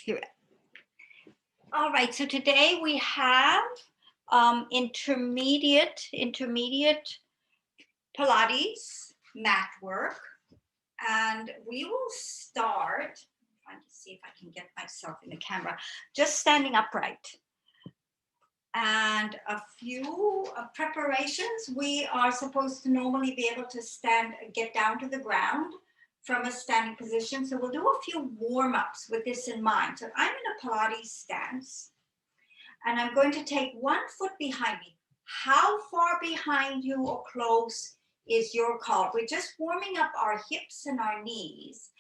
Here. All right, so today we have intermediate Pilates mat work, and we will start. I'm trying to see if I can get myself in the camera, just standing upright. And a few preparations. We are supposed to normally be able to get down to the ground from a standing position. So we'll do a few warm-ups with this in mind. So I'm in a Pilates stance, and I'm going to take 1 foot behind me. How far behind you or close is your call? We're just warming up our hips and our knees.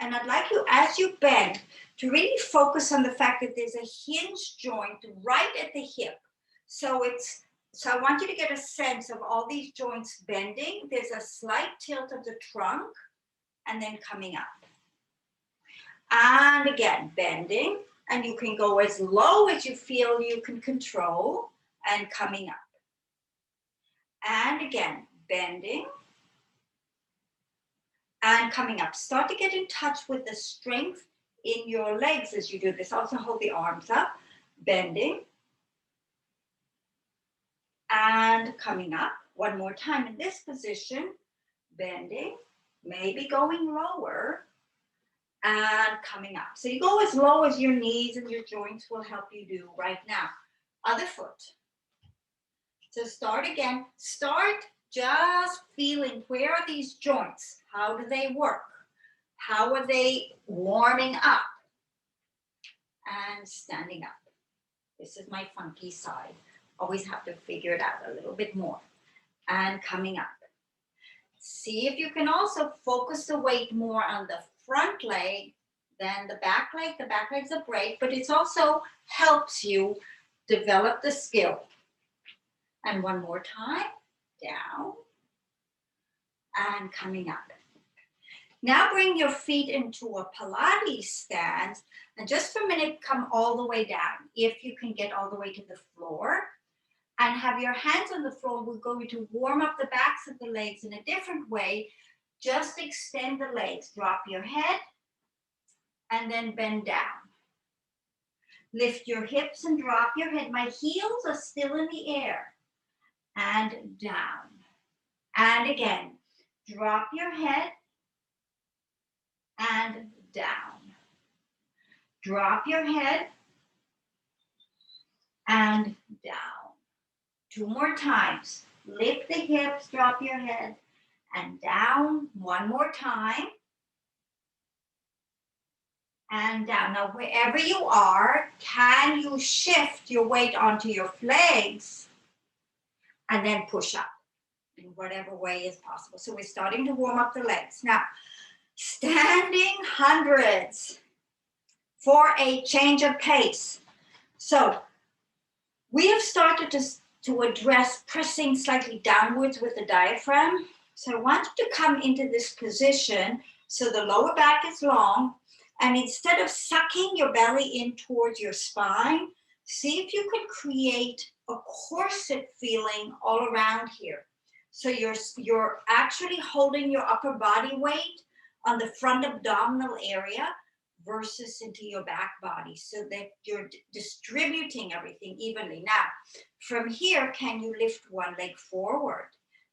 And I'd like you, as you bend, to really focus on the fact that there's a hinge joint right at the hip. So I want you to get a sense of all these joints bending. There's a slight tilt of the trunk and then coming up. And again, bending. And you can go as low as you feel you can control and coming up. And again, bending and coming up. Start to get in touch with the strength in your legs as you do this. Also hold the arms up, bending and coming up. One more time in this position, bending, maybe going lower and coming up. So you go as low as your knees and your joints will help you do right now. Other foot. So start again. Start just feeling, where are these joints? How do they work? How are they warming up? And standing up. This is my funky side. Always have to figure it out a little bit more. And coming up. See if you can also focus the weight more on the front leg than the back leg. The back leg's a break, but it also helps you develop the skill. And one more time, down and coming up. Now bring your feet into a Pilates stance, and just for a minute, come all the way down. If you can get all the way to the floor, and have your hands on the floor. We're going to warm up the backs of the legs in a different way. Just extend the legs, drop your head, and then bend down. Lift your hips and drop your head. My heels are still in the air. And down. And again, drop your head and down. Drop your head and down. 2 more times. Lift the hips, drop your head, and down. 1 more time. And down. Now, wherever you are, can you shift your weight onto your legs and then push up in whatever way is possible? So we're starting to warm up the legs. Now, standing hundreds for a change of pace. So we have started to address pressing slightly downwards with the diaphragm. So I want you to come into this position so the lower back is long, and instead of sucking your belly in towards your spine, see if you can create a corset feeling all around here. So you're actually holding your upper body weight on the front abdominal area versus into your back body, so that you're distributing everything evenly. Now, from here, can you lift one leg forward?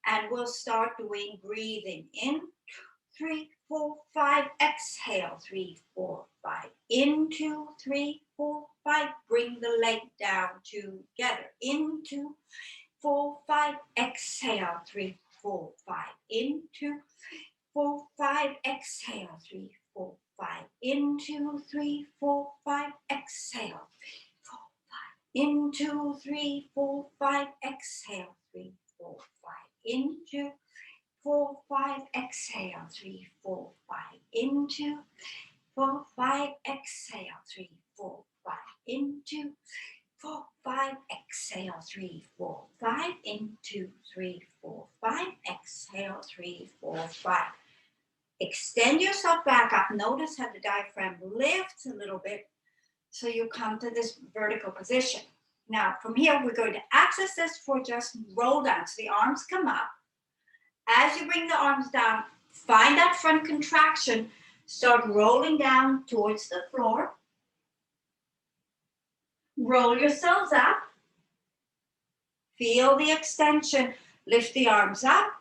And we'll start doing breathing in, 2, 3, 4, 5, exhale, 3, 4, 5, in, 2, 3, 4, 5, bring the leg down together, in, 2, 4, 5, exhale, 3, 4, 5, in, 2, 4, 5, exhale, 3, 4, 5, in, 2, 3, 4, 5, exhale, 4, 5, in, 2, 3, 4, 5, exhale, 3, 4, 5, in, 2, 4, 5, exhale, 3, 4, 5, in, 2, 4, 5, exhale, 3, 4, 5, in, 2, 4, 5, exhale, 3, 4, 5, in, 2, 3, 4, 5, exhale, 3, 4, 5. Extend yourself back up. Notice how the diaphragm lifts a little bit so you come to this vertical position. Now, from here, we're going to access this for just roll down. So the arms come up. As you bring the arms down, find that front contraction. Start rolling down towards the floor. Roll yourselves up. Feel the extension. Lift the arms up.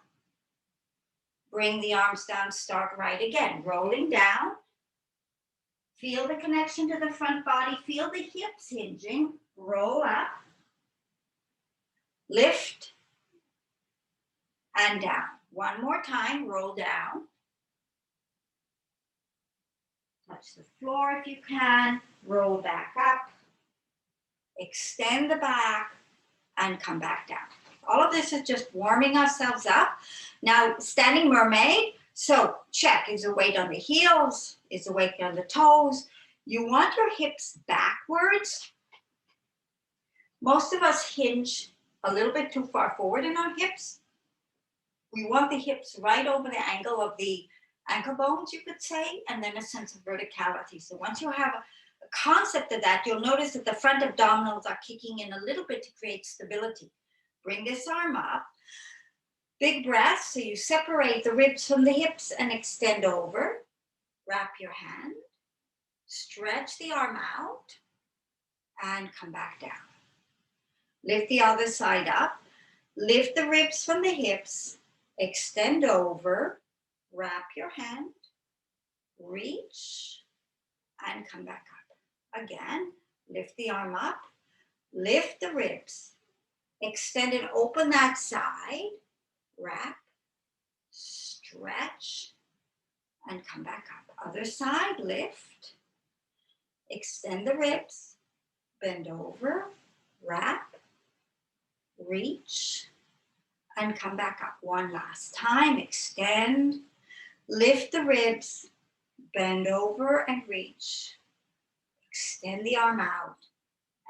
Bring the arms down. Start right again. Rolling down. Feel the connection to the front body. Feel the hips hinging. Roll up. Lift. And down. One more time. Roll down. Touch the floor if you can. Roll back up. Extend the back. And come back down. All of this is just warming ourselves up. Now, standing mermaid. So check, is the weight on the heels? Is the weight on the toes? You want your hips backwards. Most of us hinge a little bit too far forward in our hips. We want the hips right over the angle of the ankle bones, you could say, and then a sense of verticality. So once you have a concept of that, you'll notice that the front abdominals are kicking in a little bit to create stability. Bring this arm up. Big breath, so you separate the ribs from the hips and extend over. Wrap your hand. Stretch the arm out and come back down. Lift the other side up. Lift the ribs from the hips. Extend over. Wrap your hand. Reach and come back up. Again, lift the arm up. Lift the ribs. Extend and open that side. Wrap, stretch, and come back up. Other side, lift, extend the ribs, bend over, wrap, reach, and come back up. One last time, extend, lift the ribs, bend over and reach. Extend the arm out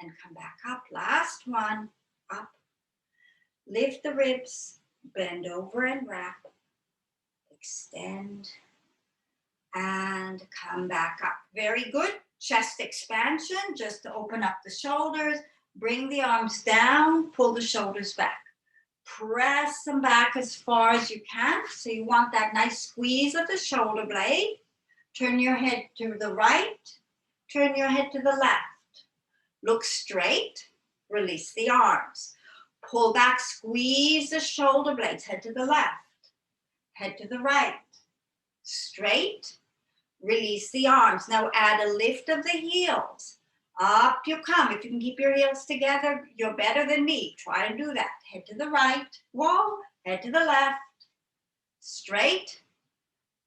and come back up. Last one, up, lift the ribs, bend over and wrap, extend, and come back up. Very good. Chest expansion, just to open up the shoulders. Bring the arms down, pull the shoulders back. Press them back as far as you can. So you want that nice squeeze of the shoulder blade. Turn your head to the right, turn your head to the left. Look straight, release the arms. Pull back, squeeze the shoulder blades, head to the left, head to the right, straight, release the arms. Now add a lift of the heels. Up you come. If you can keep your heels together, you're better than me. Try and do that. Head to the right, wall, head to the left, straight,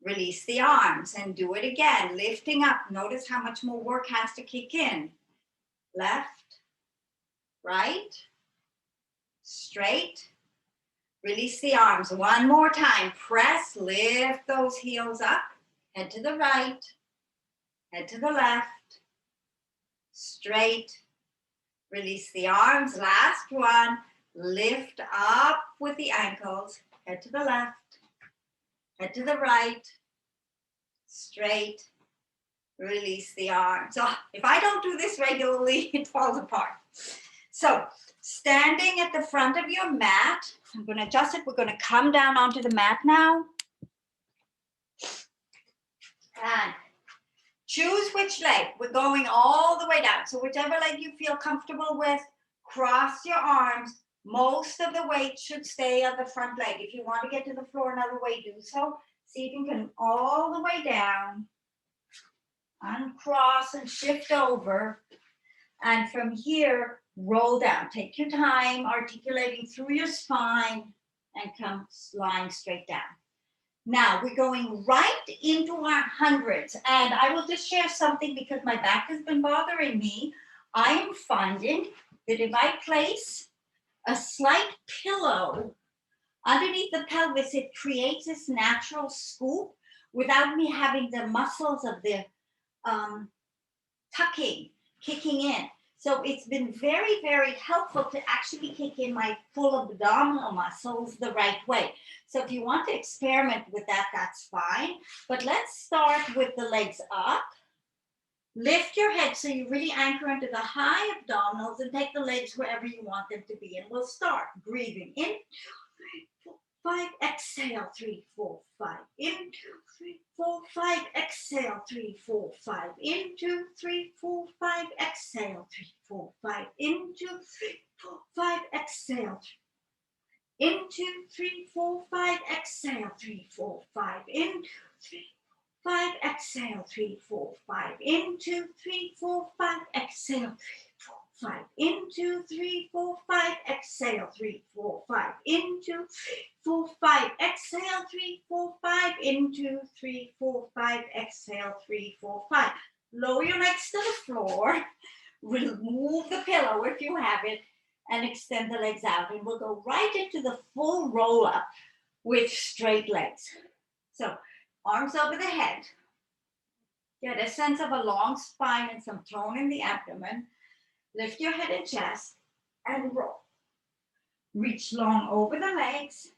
release the arms and do it again. Lifting up. Notice how much more work has to kick in. Left, right, straight, release the arms. One more time. Press, lift those heels up. Head to the right, head to the left, straight, release the arms. Last one. Lift up with the ankles. Head to the left, head to the right, straight, release the arms. So if I don't do this regularly, it falls apart. So standing at the front of your mat, I'm going to adjust it. We're going to come down onto the mat now. And choose which leg. We're going all the way down. So whichever leg you feel comfortable with, cross your arms. Most of the weight should stay on the front leg. If you want to get to the floor another way, do so. See if you can all the way down. Uncross and shift over. And from here, roll down. Take your time, articulating through your spine and come lying straight down. Now we're going right into our hundreds. And I will just share something because my back has been bothering me. I am finding that if I place a slight pillow underneath the pelvis, it creates this natural scoop without me having the muscles of the tucking, kicking in. So it's been very, very helpful to actually kick in my full abdominal muscles the right way. So if you want to experiment with that, that's fine. But let's start with the legs up. Lift your head so you really anchor into the high abdominals and take the legs wherever you want them to be. And we'll start breathing in. 5, exhale, 3, 4, 5, in, 2, 3, 4, 5, exhale, 3, 4, 5, in, 2, 3, 4, 5, exhale, 3, 4, 5, exhale. In 2, 3, 4, 5, exhale, 3, 4, 5, in 2, 3, 5, exhale, 3, 4, 5, in 2, 3, 4, 5, exhale, 3, 4, 5, in 2, 3, 4, 5, exhale, 3, 4, 5, in 2, 3, 4, 5, exhale, 3, 4, 5, in 2, 3, 4, 5, exhale, 3, 4, 5. Lower your legs to the floor, remove the pillow if you have it, and extend the legs out. And we'll go right into the full roll up with straight legs. So arms over the head. Get a sense of a long spine and some tone in the abdomen. Lift your head and chest and roll. Reach long over the legs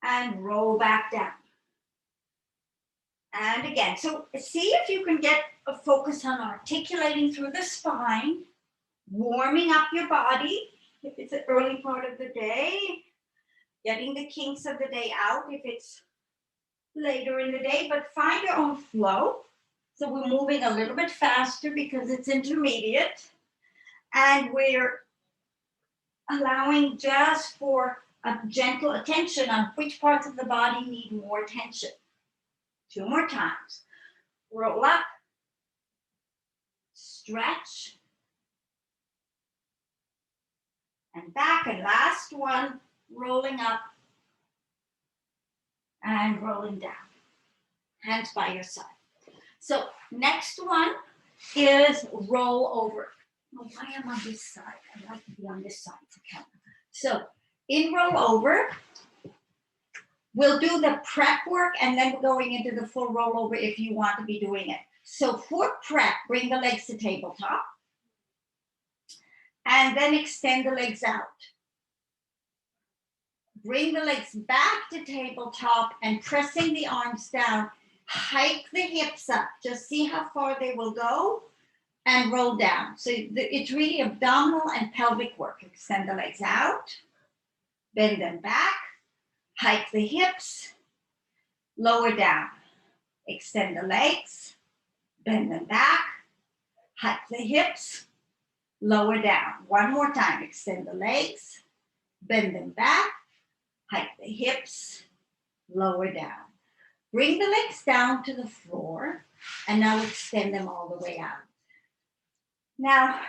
and roll back down. And again, so see if you can get a focus on articulating through the spine, warming up your body if it's an early part of the day, getting the kinks of the day out if it's later in the day, but find your own flow. So we're moving a little bit faster because it's intermediate, and we're allowing just for a gentle attention on which parts of the body need more attention. 2 more times. Roll up, stretch, and back, and last one, rolling up and rolling down. Hands by your side. So next one is roll over. Oh, why am I on this side? I like to be on this side for camera. So in roll over, we'll do the prep work and then we're going into the full rollover if you want to be doing it. So for prep, bring the legs to tabletop and then extend the legs out. Bring the legs back to tabletop and pressing the arms down, hike the hips up. Just see how far they will go and roll down. So it's really abdominal and pelvic work. Extend the legs out, bend them back, hike the hips, lower down. Extend the legs, bend them back, hike the hips, lower down. One more time. Extend the legs, bend them back, hike the hips, lower down. Bring the legs down to the floor and now extend them all the way out. Now,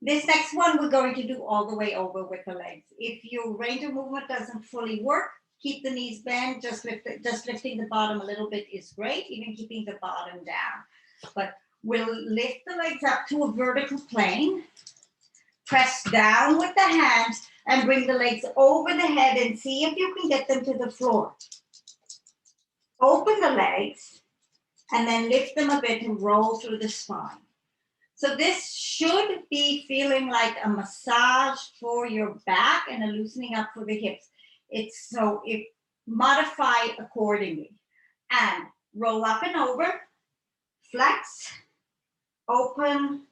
this next one we're going to do all the way over with the legs. If your range of movement doesn't fully work, keep the knees bent, just lifting the bottom a little bit is great, even keeping the bottom down. But we'll lift the legs up to a vertical plane, press down with the hands, and bring the legs over the head and see if you can get them to the floor. Open the legs and then lift them a bit and roll through the spine. So this should be feeling like a massage for your back and a loosening up for the hips. Modify accordingly. And roll up and over, flex, open,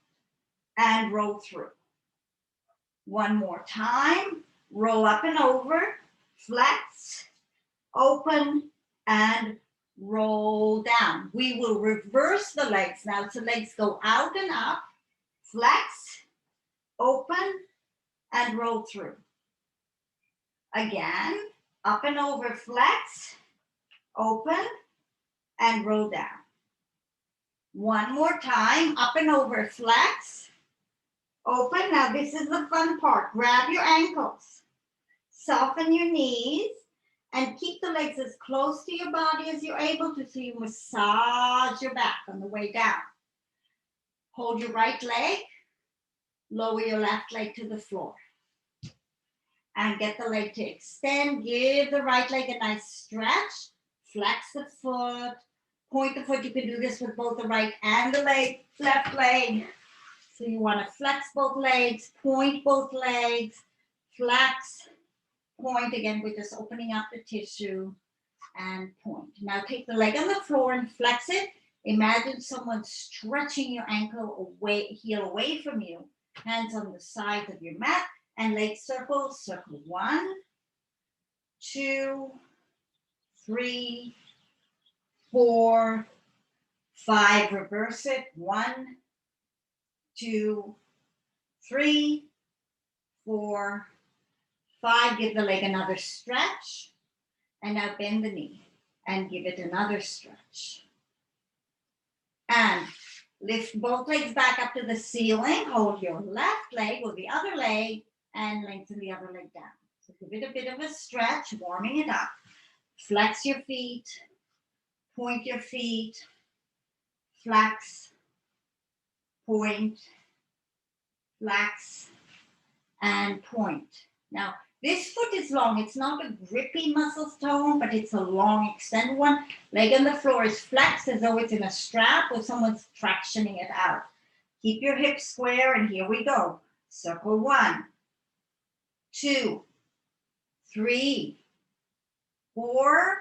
and roll through. One more time, roll up and over, flex, open, and roll down. We will reverse the legs now. So legs go out and up, flex, open, and roll through. Again, up and over, flex, open, and roll down. One more time, up and over, flex, open. Now this is the fun part. Grab your ankles, soften your knees, and keep the legs as close to your body as you're able to so you massage your back on the way down. Hold your right leg, lower your left leg to the floor. And get the leg to extend. Give the right leg a nice stretch. Flex the foot, point the foot. You can do this with both the right and the left leg. So you want to flex both legs, point both legs, flex, point. Again, we're just opening up the tissue and point. Now take the leg on the floor and flex it. Imagine someone stretching your ankle away, heel away from you. Hands on the sides of your mat and leg circles. Circle 1, 2, 3, 4, 5. Reverse it. 1, 2, 3, 4, 5, give the leg another stretch. And now bend the knee and give it another stretch. And lift both legs back up to the ceiling. Hold your left leg with the other leg and lengthen the other leg down. So give it a bit of a stretch, warming it up. Flex your feet, point your feet, flex, point, flex, and point. Now, this foot is long. It's not a grippy muscle tone, but it's a long, extended one. Leg on the floor is flexed as though it's in a strap or someone's tractioning it out. Keep your hips square, and here we go. Circle 1, 2, 3, 4,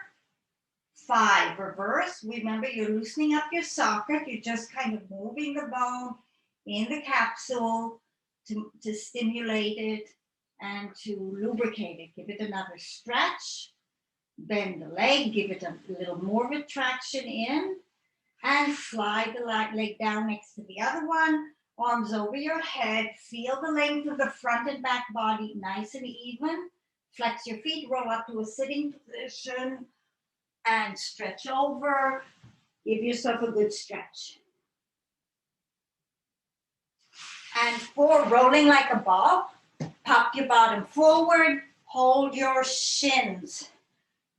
5. Reverse. Remember, you're loosening up your socket. You're just kind of moving the bone in the capsule to stimulate it and to lubricate it. Give it another stretch. Bend the leg. Give it a little more retraction in. And slide the leg down next to the other one. Arms over your head. Feel the length of the front and back body nice and even. Flex your feet. Roll up to a sitting position. And stretch over. Give yourself a good stretch. And for rolling like a ball, pop your bottom forward, hold your shins.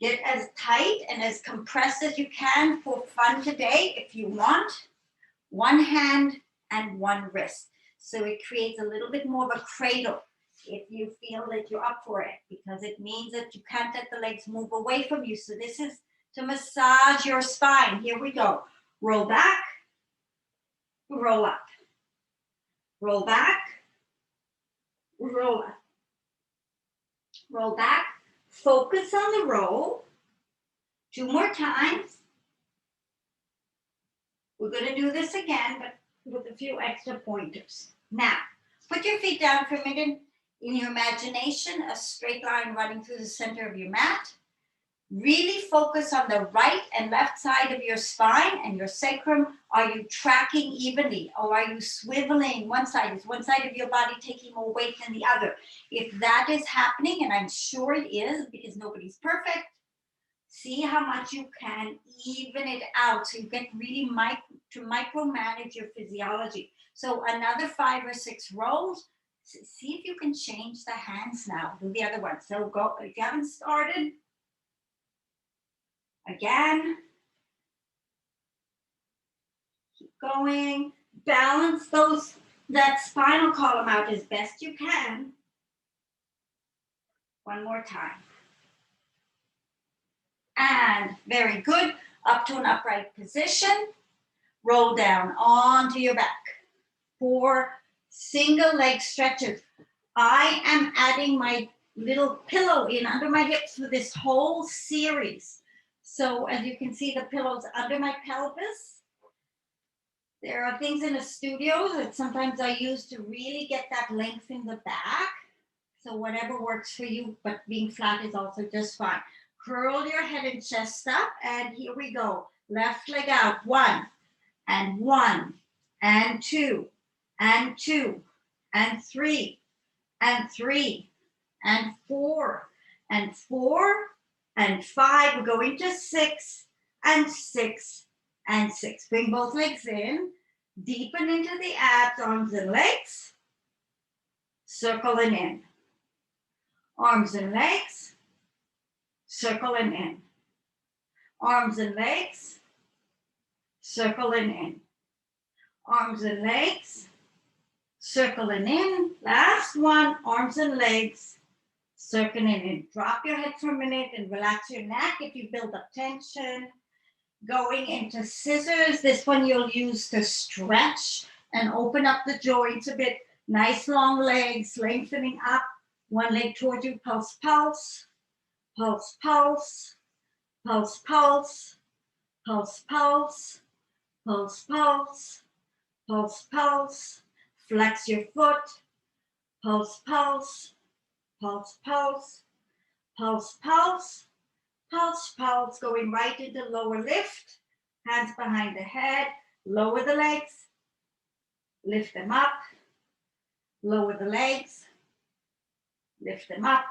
Get as tight and as compressed as you can for fun today if you want. One hand and one wrist. So it creates a little bit more of a cradle if you feel that you're up for it, because it means that you can't let the legs move away from you. So this is to massage your spine. Here we go. Roll back, roll up. Roll back, roll up. Roll back, focus on the roll. 2 more times. We're going to do this again, but with a few extra pointers. Now, put your feet down for a minute. In your imagination, a straight line running through the center of your mat. Really focus on the right and left side of your spine and your sacrum. Are you tracking evenly, or are you swiveling one side? Is one side of your body taking more weight than the other? If that is happening, and I'm sure it is because nobody's perfect, see how much you can even it out so you get really to micromanage your physiology. So another 5 or 6 rolls. See if you can change the hands now. Do the other one. So go, if you haven't started, again, keep going. Balance that spinal column out as best you can. One more time. And very good. Up to an upright position. Roll down onto your back. 4 single leg stretches. I am adding my little pillow in under my hips for this whole series. So as you can see, the pillow's under my pelvis. There are things in the studio that sometimes I use to really get that length in the back. So whatever works for you, but being flat is also just fine. Curl your head and chest up, and here we go. Left leg out, 1, and 1, and 2, and 2, and 3, and 3, and 4, and 4, and 5. We're going to 6, and 6, and 6. Bring both legs in, deepen into the abs, arms and legs, circle and in. Arms and legs, circle and in. Arms and legs, circle and in. Arms and legs, circle and in. Last one, arms and legs, circle and in. Drop your head for a minute and relax your neck if you build up tension. Going into scissors. This one you'll use to stretch and open up the joints a bit. Nice long legs, lengthening up. One leg towards you, pulse, pulse, pulse, pulse, pulse, pulse, pulse, pulse, pulse, pulse, pulse, pulse. Flex your foot, pulse, pulse, pulse, pulse, pulse, pulse, pulse, pulse. Going right into lower lift, hands behind the head, lower the legs, lift them up, lower the legs, lift them up,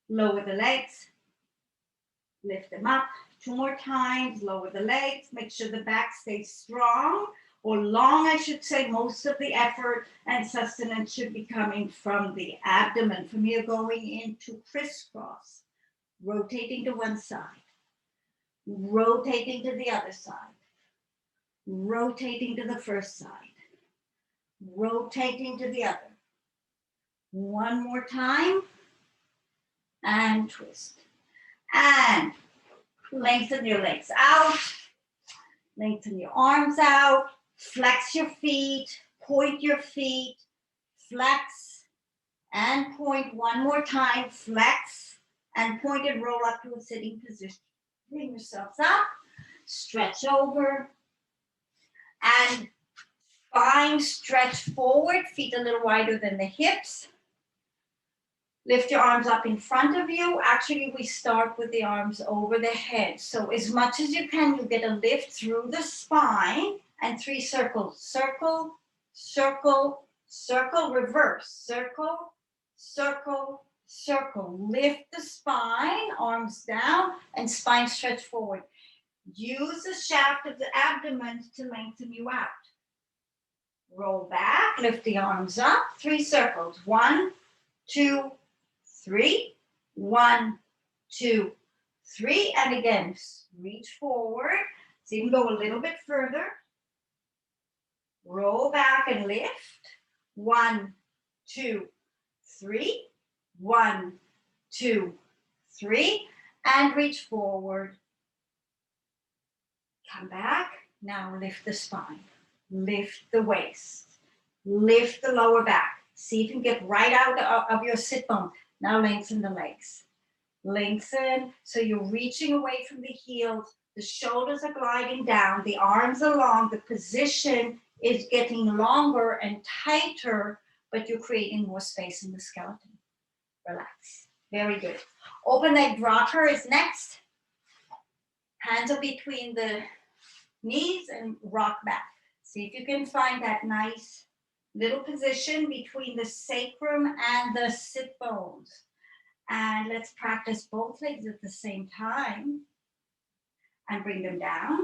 Lower the legs. Lift them up. 2 more times. Lower the legs. Make sure the back stays strong or long, I should say. Most of the effort and sustenance should be coming from the abdomen. From here, going into crisscross, rotating to one side, rotating to the other side, rotating to the first side, rotating to the other. One more time, and twist. And lengthen your legs out, lengthen your arms out, flex your feet, point your feet, flex and point. One more time, flex and point and roll up to a sitting position. Bring yourselves up, stretch over, and spine stretch forward, feet a little wider than the hips. Lift your arms up in front of you. Actually, we start with the arms over the head. So as much as you can, you get a lift through the spine and 3 circles. Circle, circle, circle, reverse. Circle, circle, circle. Lift the spine, arms down, and spine stretch forward. Use the shaft of the abdomen to lengthen you out. Roll back, lift the arms up, 3 circles. 1, 2, 3, 1, 2, 3, and again, reach forward. So you can go a little bit further. Roll back and lift. 1, 2, 3, 1, 2, 3, and reach forward. Come back. Now lift the spine, lift the waist, lift the lower back. See if you can get right out of your sit bone. Now lengthen the legs. Lengthen, so you're reaching away from the heels. The shoulders are gliding down. The arms are long. The position is getting longer and tighter, but you're creating more space in the skeleton. Relax. Very good. Open leg rocker is next. Hands are between the knees and rock back. See if you can find that nice little position between the sacrum and the sit bones. And let's practice both legs at the same time and bring them down.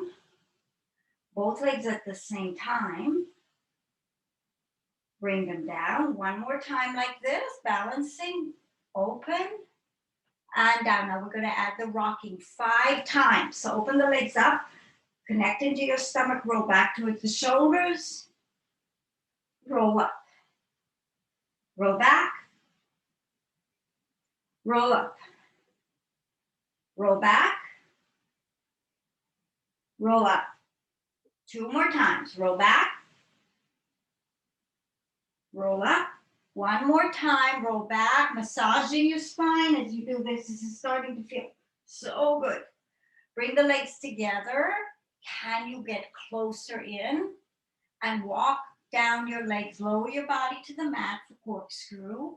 Both legs at the same time. Bring them down. One more time like this, balancing, open, and down. Now we're going to add the rocking 5 times. So open the legs up, connect into your stomach, roll back towards the shoulders, roll up, roll back, roll up, roll back, roll up. 2 more times, roll back, roll up. 1 more time, roll back, massaging your spine as you do this. This is starting to feel so good. Bring the legs together. Can you get closer in and walk down your legs? Lower your body to the mat for corkscrew.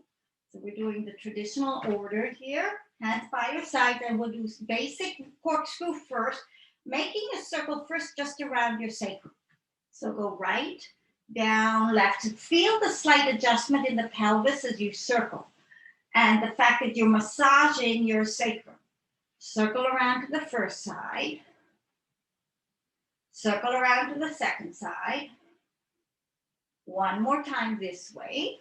So we're doing the traditional order here. Hands by your sides, and we'll do basic corkscrew first, making a circle first just around your sacrum. So go right, down, left. Feel the slight adjustment in the pelvis as you circle, and the fact that you're massaging your sacrum. Circle around to the first side. Circle around to the second side. 1 more time this way.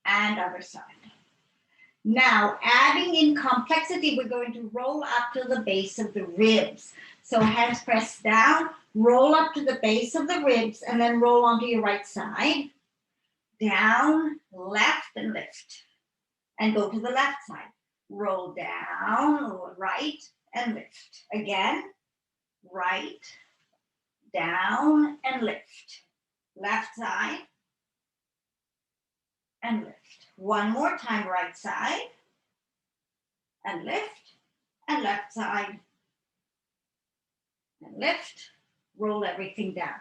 And other side. Now, adding in complexity, we're going to roll up to the base of the ribs. So hands pressed down, roll up to the base of the ribs, and then roll onto your right side. Down, left, and lift. And go to the left side. Roll down, right, and lift. Again, right, down, and lift. Left side, and lift. 1 more time, right side, and lift, and left side, and lift. Roll everything down.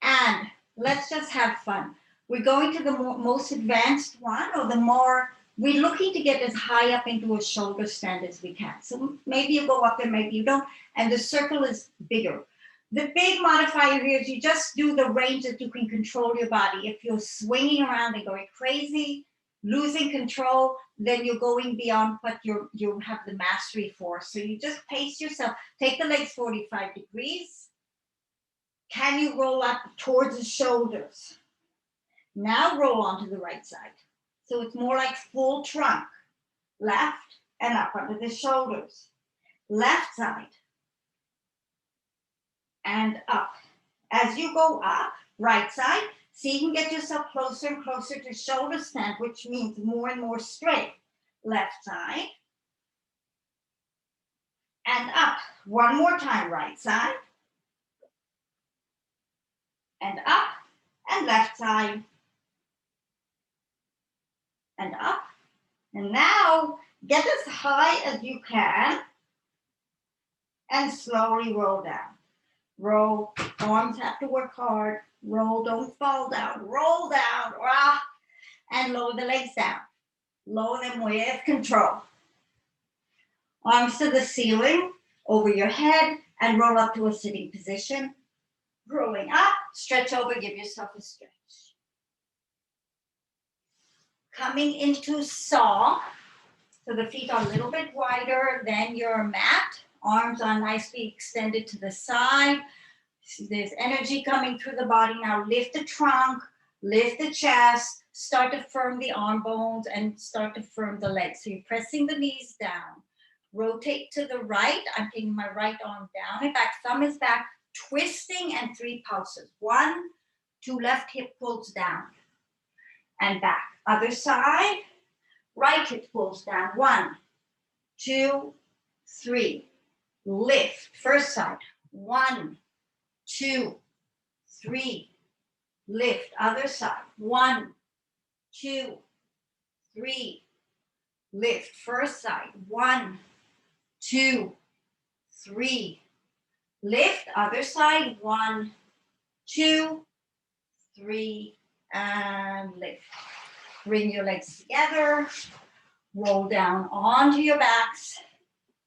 And let's just have fun. We're going to the most advanced one, or the more, we're looking to get as high up into a shoulder stand as we can. So maybe you go up there, maybe you don't, and the circle is bigger. The big modifier here is you just do the range that you can control your body. If you're swinging around and going crazy, losing control, then you're going beyond what you have the mastery for. So you just pace yourself. Take the legs 45 degrees. Can you roll up towards the shoulders? Now roll onto the right side. So it's more like full trunk. Left and up under the shoulders. Left side and up. As you go up, right side, see you can get yourself closer and closer to shoulder stand, which means more and more straight. Left side and up. One more time, right side and up, and left side and up. And now get as high as you can and slowly roll down. Roll, arms have to work hard. Roll, don't fall down. Roll down, and lower the legs down. Lower them with control. Arms to the ceiling, over your head, and roll up to a sitting position. Rolling up, stretch over, give yourself a stretch. Coming into saw, so the feet are a little bit wider than your mat. Arms are nicely extended to the side. There's energy coming through the body. Now lift the trunk, lift the chest, start to firm the arm bones and start to firm the legs. So you're pressing the knees down. Rotate to the right. I'm taking my right arm down and back. Thumb is back, twisting and 3 pulses. 1, 2, left hip pulls down and back. Other side, right hip pulls down. 1, 2, 3. Lift. First side. 1, 2, 3. Lift. Other side. 1, 2, 3. Lift. First side. 1, 2, 3. Lift. Other side. 1, 2, 3. And lift. Bring your legs together. Roll down onto your backs.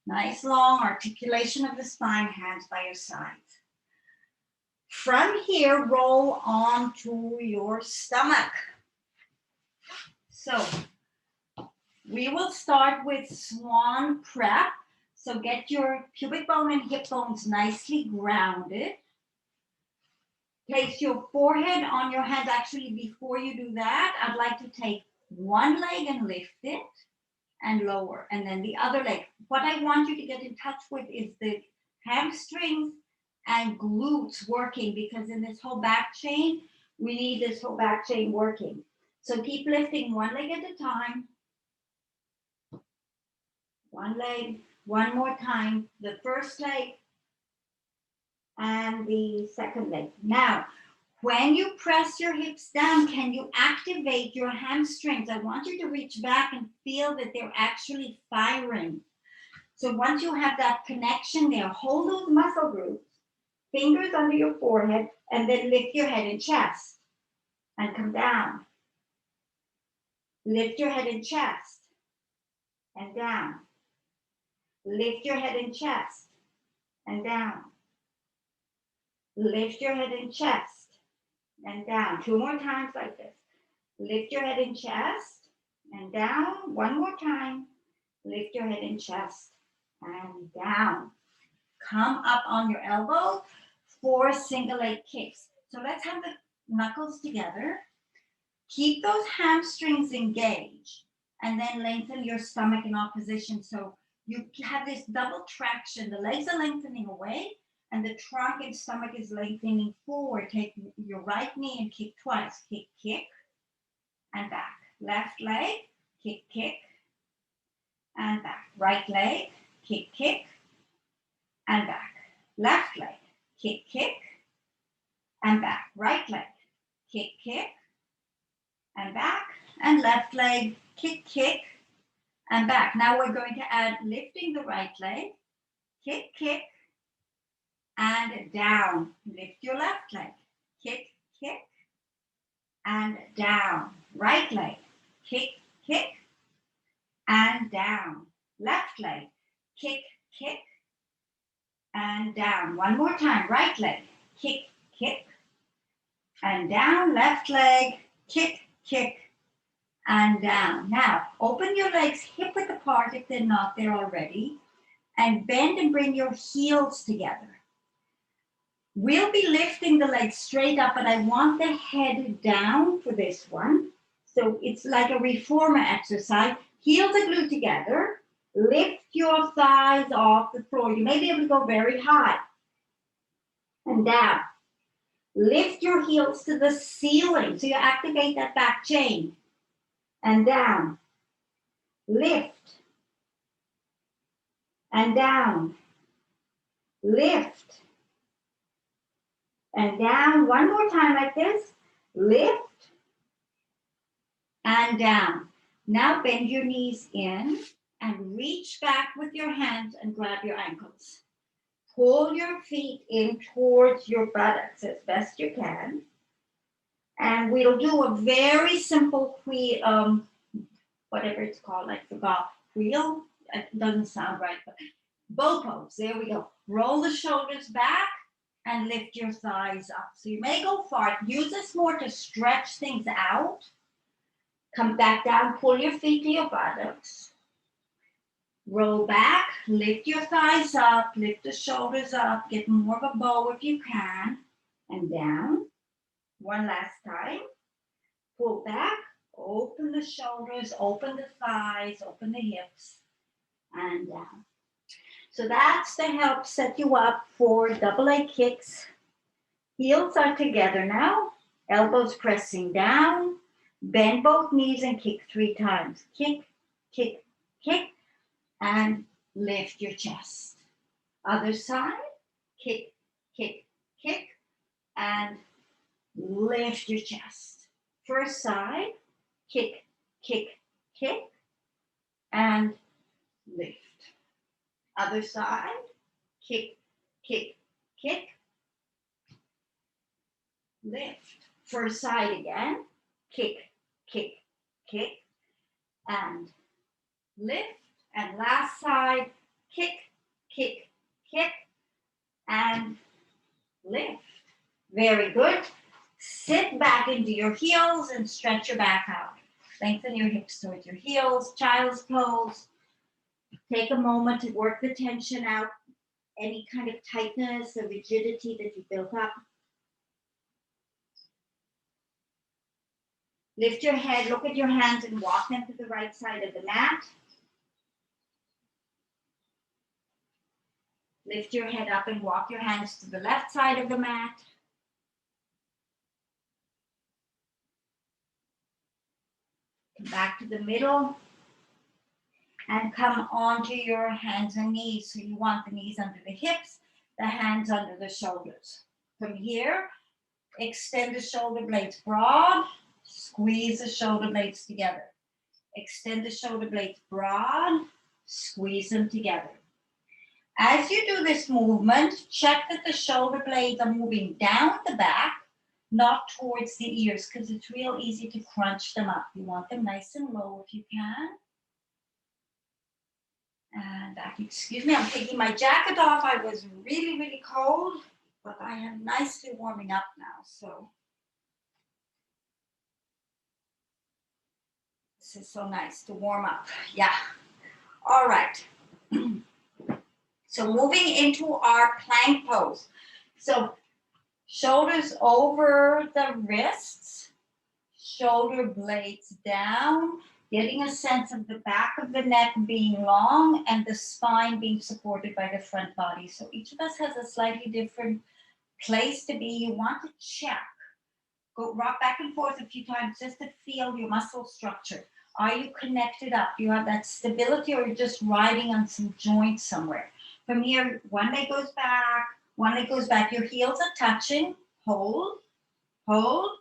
Nice long articulation of the spine, hands by your sides. From here, roll onto your stomach. So we will start with swan prep. So get your pubic bone and hip bones nicely grounded. Place your forehead on your hands. Actually, before you do that, I'd like to take one leg and lift it and lower, and then the other leg. What I want you to get in touch with is the hamstrings and glutes working, because in this whole back chain, we need this whole back chain working. So keep lifting one leg at a time. One leg, one more time. The first leg and the second leg. Now, when you press your hips down, can you activate your hamstrings? I want you to reach back and feel that they're actually firing. So once you have that connection there, hold those muscle groups, fingers under your forehead, and then lift your head and chest and come down. Lift your head and chest and down. Lift your head and chest and down. Lift your head and chest and down. 2 more times like this. Lift your head and chest and down. 1 more time. Lift your head and chest and down. Come up on your elbows for single leg kicks. So let's have the knuckles together. Keep those hamstrings engaged and then lengthen your stomach in opposition. So you have this double traction. The legs are lengthening away and the trunk and stomach is lengthening forward. Take your right knee and kick twice. Kick, kick, and back. Left leg, kick, kick, and back. Right leg, kick, kick, and back. Left leg, kick, kick, and back. Right leg, kick, kick, and back. And left leg, kick, kick, and back. Now we're going to add lifting the right leg, kick, kick, and down. Lift your left leg, kick, kick, and down. Right leg, kick, kick, and down. Left leg, kick, kick, and down. 1 more time. Right leg, kick, kick, and down. Left leg, kick, kick, and down. Now, open your legs hip width apart if they're not there already, and bend and bring your heels together. We'll be lifting the legs straight up, but I want the head down for this one. So it's like a reformer exercise. Heels are glued together. Lift your thighs off the floor. You may be able to go very high and down. Lift your heels to the ceiling. So you activate that back chain. And down. Lift. And down. Lift. And down. One more time like this. Lift. And down. Now bend your knees in and reach back with your hands and grab your ankles. Pull your feet in towards your buttocks as best you can. And we'll do a very simple whatever it's called, I forgot. Wheel? It doesn't sound right, but bow pose. There we go. Roll the shoulders back and lift your thighs up. So you may go far. Use this more to stretch things out. Come back down, pull your feet to your buttocks. Roll back, lift your thighs up, lift the shoulders up, get more of a bow if you can, and down. One last time. Pull back, open the shoulders, open the thighs, open the hips, and down. So that's to help set you up for double leg kicks. Heels are together now, elbows pressing down. Bend both knees and kick 3 times. Kick, kick, kick, and lift your chest. Other side, kick, kick, kick, and lift your chest. First side, kick, kick, kick, and lift. Other side, kick, kick, kick, lift. First side again, kick, kick, kick, and lift. And last side, kick, kick, kick, and lift. Very good. Sit back into your heels and stretch your back out. Lengthen your hips towards your heels, child's pose. Take a moment to work the tension out, any kind of tightness or rigidity that you built up. Lift your head, look at your hands, and walk them to the right side of the mat. Lift your head up and walk your hands to the left side of the mat. Come back to the middle and come onto your hands and knees. So you want the knees under the hips, the hands under the shoulders. From here, extend the shoulder blades broad, squeeze the shoulder blades together. Extend the shoulder blades broad, squeeze them together. As you do this movement, check that the shoulder blades are moving down the back, not towards the ears, because it's real easy to crunch them up. You want them nice and low if you can. And back, excuse me, I'm taking my jacket off. I was really, really cold, but I am nicely warming up now, so. This is so nice to warm up, yeah. All right. So moving into our plank pose. So shoulders over the wrists, shoulder blades down, getting a sense of the back of the neck being long and the spine being supported by the front body. So each of us has a slightly different place to be. You want to check. Go rock back and forth a few times just to feel your muscle structure. Are you connected up? Do you have that stability, or you're just riding on some joint somewhere? From here, one leg goes back, one leg goes back. Your heels are touching. Hold, hold,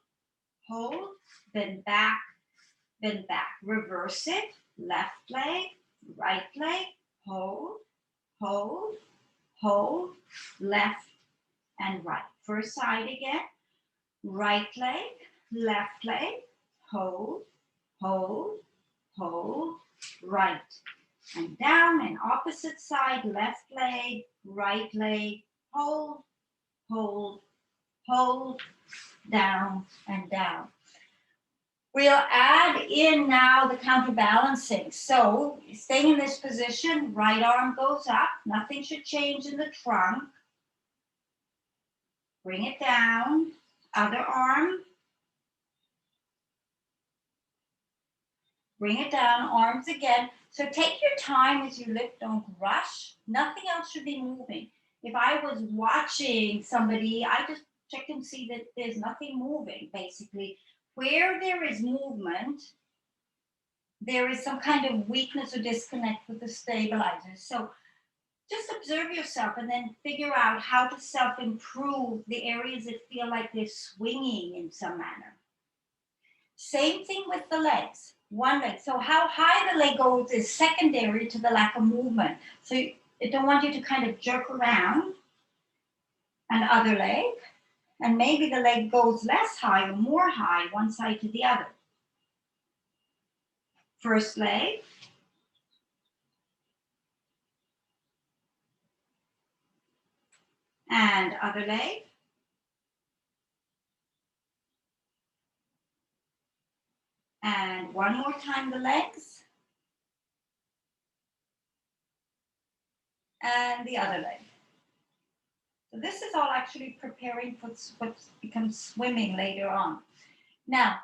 hold, then back, then back. Reverse it. Left leg, right leg, hold, hold, hold, left and right. First side again. Right leg, left leg, hold, hold, hold, right. And down, and opposite side, left leg, right leg, hold, hold, hold, down and down. We'll add in now the counterbalancing. So staying in this position, right arm goes up. Nothing should change in the trunk. Bring it down. Other arm. Bring it down, arms again. So take your time as you lift, don't rush. Nothing else should be moving. If I was watching somebody, I just check and see that there's nothing moving, basically. Where there is movement, there is some kind of weakness or disconnect with the stabilizer. So just observe yourself and then figure out how to self-improve the areas that feel like they're swinging in some manner. Same thing with the legs. One leg. So how high the leg goes is secondary to the lack of movement. So I don't want you to kind of jerk around. And other leg. And maybe the leg goes less high or more high, one side to the other. First leg. And other leg. And one more time the legs. And the other leg. So this is all actually preparing for what becomes swimming later on. Now,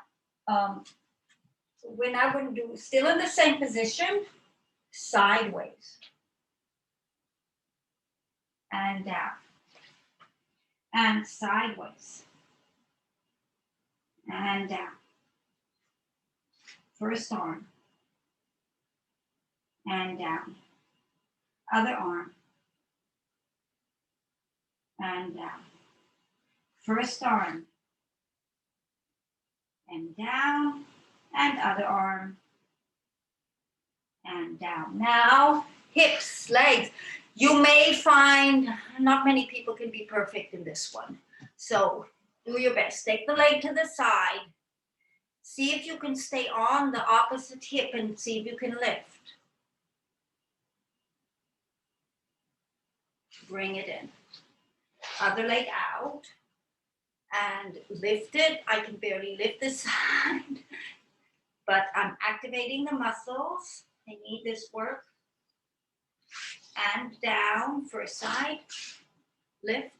when I would do, still in the same position, sideways. And down. And sideways. And down. First arm. And down. Other arm. And down. First arm. And down. And other arm. And down. Now, hips, legs. You may find not many people can be perfect in this one. So do your best. Take the leg to the side. See if you can stay on the opposite hip and see if you can lift. Bring it in. Other leg out. And lift it. I can barely lift this side. But I'm activating the muscles. I need this work. And down, first side. Lift.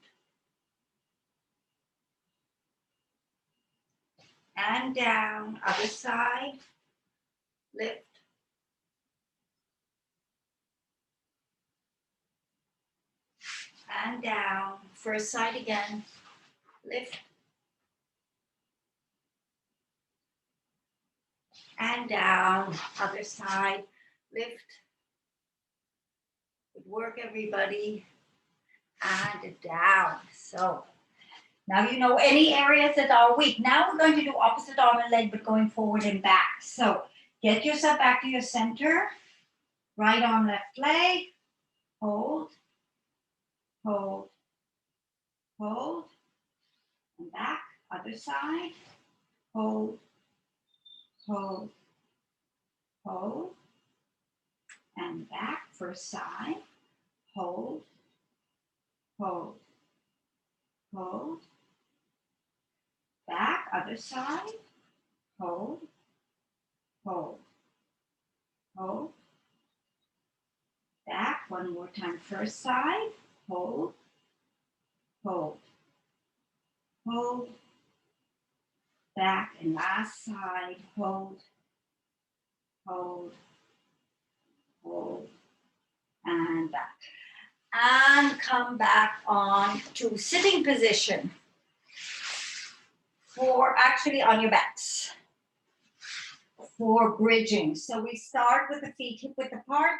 And down, other side. Lift. And down, first side again. Lift. And down, other side. Lift. Good work, everybody. And down. So now you know any areas that are weak. Now we're going to do opposite arm and leg, but going forward and back. So get yourself back to your center. Right arm, left leg. Hold. Hold. Hold. And back. Other side. Hold. Hold. Hold. And back. First side. Hold. Hold. Hold. Back, other side. Hold. Hold. Hold. Back, one more time. First side. Hold. Hold. Hold. Back and last side. Hold. Hold. Hold. And back. And come back on to sitting position. For actually on your backs. For bridging. So we start with the feet hip width apart,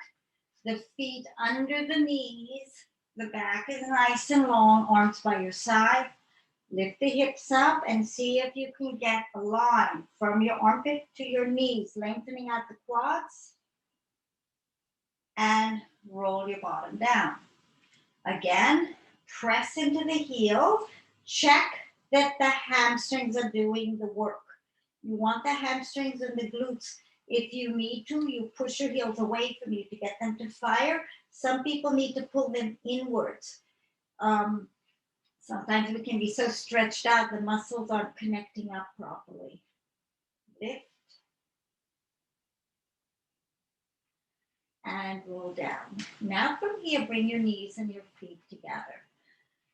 the feet under the knees, the back is nice and long, arms by your side. Lift the hips up and see if you can get a line from your armpit to your knees, lengthening out the quads, and roll your bottom down. Again, press into the heels, check that the hamstrings are doing the work. You want the hamstrings and the glutes. If you need to, you push your heels away from you to get them to fire. Some people need to pull them inwards. Sometimes we can be so stretched out, the muscles aren't connecting up properly. lift, and roll down. Now from here, bring your knees and your feet together.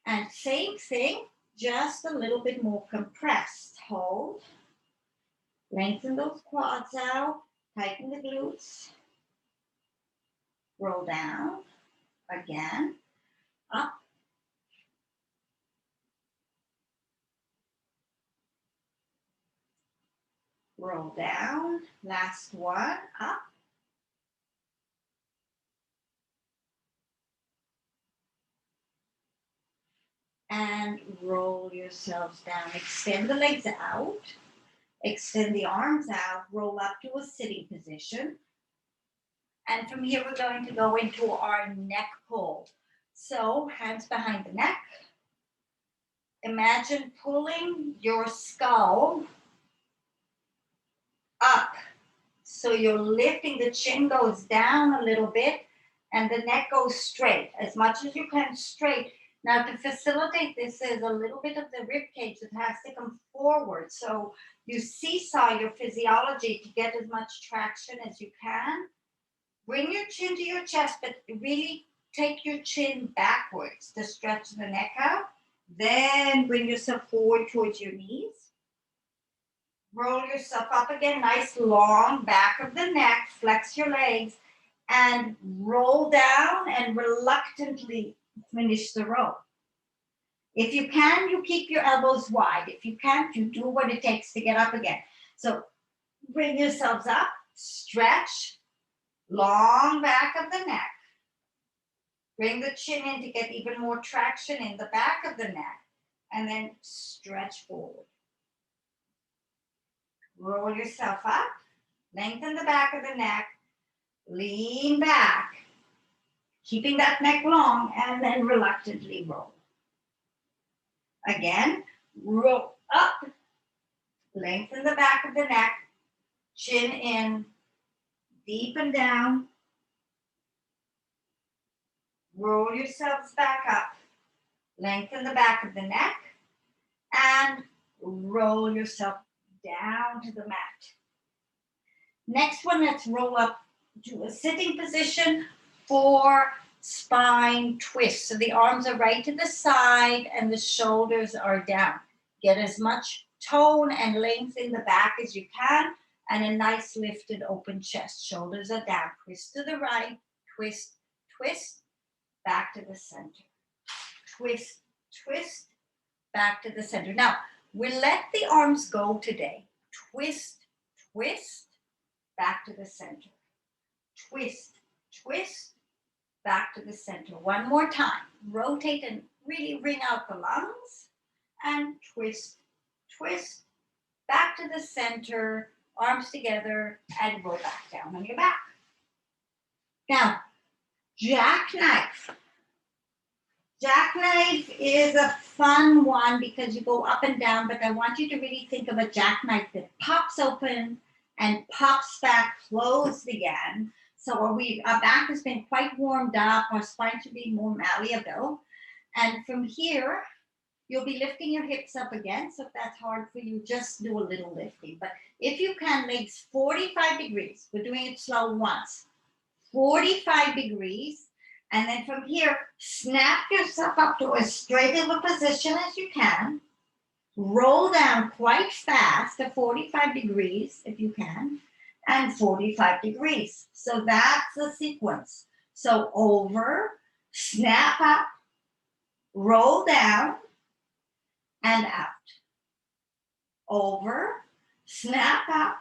And same thing, just a little bit more compressed. Hold, lengthen those quads out, tighten the glutes, roll down, again, up, roll down, last one, up, and roll yourselves down. Extend the legs out, extend the arms out, roll up to a sitting position. And from here, we're going to go into our neck pull. So hands behind the neck. Imagine pulling your skull up. So you're lifting, the chin goes down a little bit and the neck goes straight, as much as you can straight. Now to facilitate this, is a little bit of the rib cage that has to come forward. So you seesaw your physiology to get as much traction as you can. Bring your chin to your chest, but really take your chin backwards to stretch the neck out. Then bring yourself forward towards your knees. Roll yourself up again, nice long back of the neck, flex your legs, and roll down and reluctantly finish the row. If you can, you keep your elbows wide. If you can't, you do what it takes to get up again. So bring yourselves up, stretch, long back of the neck. Bring the chin in to get even more traction in the back of the neck, and then stretch forward. Roll yourself up, lengthen the back of the neck, lean back, keeping that neck long, and then reluctantly roll. Again, roll up, lengthen the back of the neck, chin in, deepen down, roll yourselves back up, lengthen the back of the neck, and roll yourself down to the mat. Next one, let's roll up to a sitting position for spine twist. So the arms are right to the side and the shoulders are down. Get as much tone and length in the back as you can, and a nice lifted open chest. Shoulders are down. Twist to the right, twist, twist, back to the center. Twist, twist, back to the center. Now, we let the arms go today. Twist, twist, back to the center. Twist, twist, back to the center. One more time. Rotate and really wring out the lungs. And twist, twist, back to the center. Arms together and roll back down on your back. Now, jackknife. Jackknife is a fun one because you go up and down, but I want you to really think of a jackknife that pops open and pops back closed again. So our back has been quite warmed up, our spine should be more malleable. And from here, you'll be lifting your hips up again. So if that's hard for you, just do a little lifting. But if you can, legs 45 degrees. We're doing it slow once. 45 degrees. And then from here, snap yourself up to as straight of a position as you can. Roll down quite fast to 45 degrees if you can, and 45 degrees. So that's the sequence. So over, snap up, roll down, and out. Over, snap up,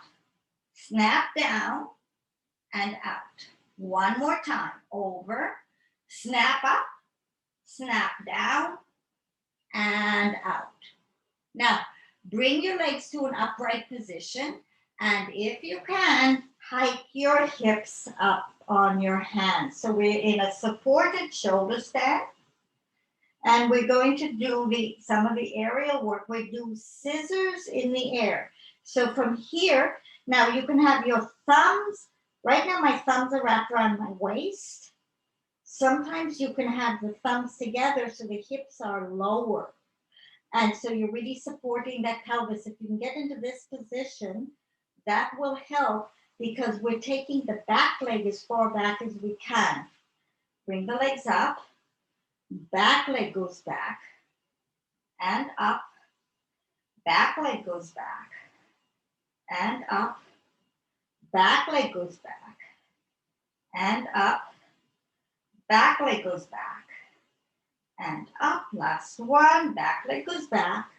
snap down, and out. One more time. Over, snap up, snap down, and out. Now, bring your legs to an upright position, and if you can, hike your hips up on your hands. So we're in a supported shoulder stand, and we're going to do some of the aerial work. We do scissors in the air. So from here, now you can have your thumbs. Right now, my thumbs are wrapped around my waist. Sometimes you can have the thumbs together so the hips are lower. And so you're really supporting that pelvis. If you can get into this position, That will help because we're taking the back leg as far back as we can. Bring the legs up, back leg goes back and up, back leg goes back and up, back leg goes back and up, back leg goes back and up. Last one, back leg goes back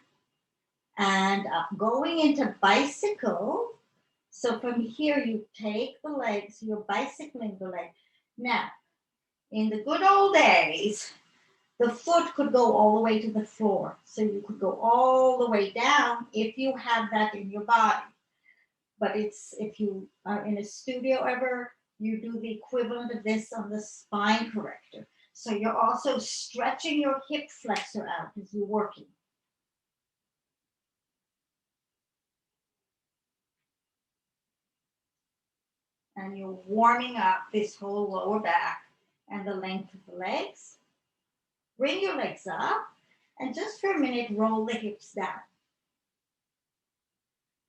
and up. Going into bicycle. So from here, you take the legs, you're bicycling the leg. Now, in the good old days, the foot could go all the way to the floor. So you could go all the way down if you have that in your body. But it's if you are in a studio ever, you do the equivalent of this on the spine corrector. So you're also stretching your hip flexor out as you're working. And you're warming up this whole lower back and the length of the legs. Bring your legs up and just for a minute, roll the hips down.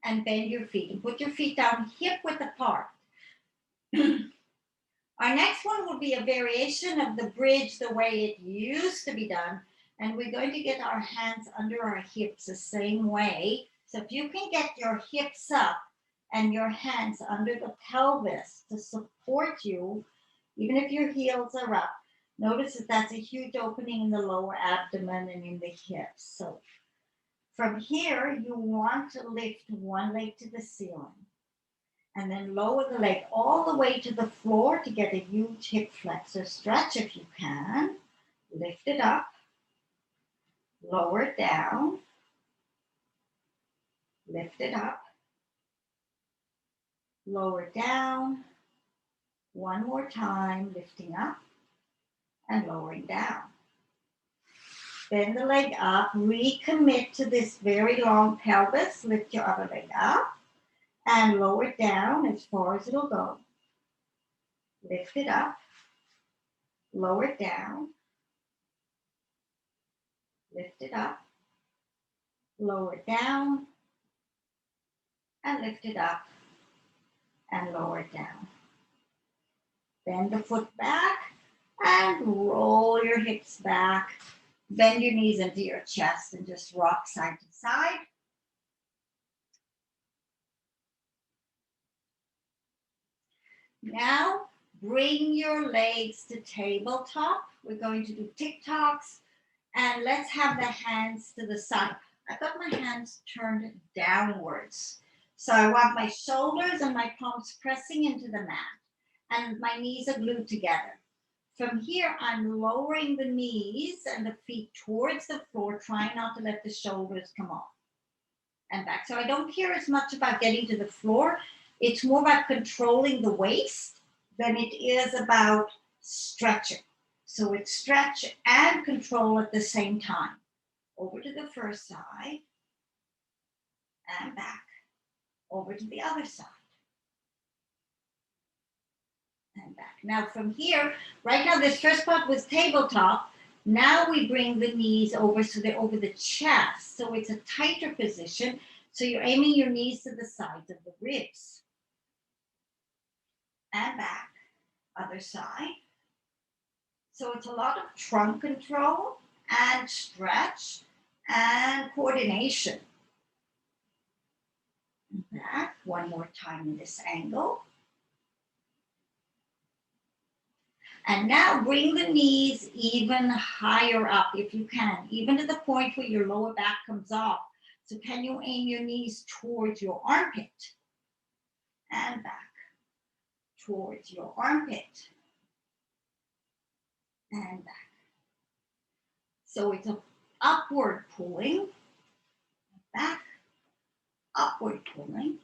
And bend your feet and put your feet down hip width apart. Our next one will be a variation of the bridge the way it used to be done. And we're going to get our hands under our hips the same way. So if you can get your hips up and your hands under the pelvis to support you, even if your heels are up, notice that that's a huge opening in the lower abdomen and in the hips. So from here, you want to lift one leg to the ceiling and then lower the leg all the way to the floor to get a huge hip flexor stretch if you can. Lift it up, lower it down, lift it up, lower it down. One more time, lifting up and lowering down. Bend the leg up, recommit to this very long pelvis, lift your other leg up and lower it down as far as it'll go. Lift it up, lower it down, lift it up, lower it down, and lift it up and lower it down. Bend the foot back and roll your hips back. Bend your knees into your chest and just rock side to side. Now, bring your legs to tabletop. We're going to do TikToks and let's have the hands to the side. I've got my hands turned downwards. So I want my shoulders and my palms pressing into the mat and my knees are glued together. From here, I'm lowering the knees and the feet towards the floor, trying not to let the shoulders come off and back. So I don't care as much about getting to the floor. It's more about controlling the waist than it is about stretching. So it's stretch and control at the same time. Over to the first side and back. Over to the other side. And back. Now from here, right now this first part was tabletop. Now we bring the knees over so they're over the chest. So it's a tighter position. So you're aiming your knees to the sides of the ribs. And back, other side. So it's a lot of trunk control and stretch and coordination. Back, one more time in this angle. And now bring the knees even higher up if you can, even to the point where your lower back comes off. So can you aim your knees towards your armpit? And back, towards your armpit. And back. So it's an upward pulling, back, upward pulling,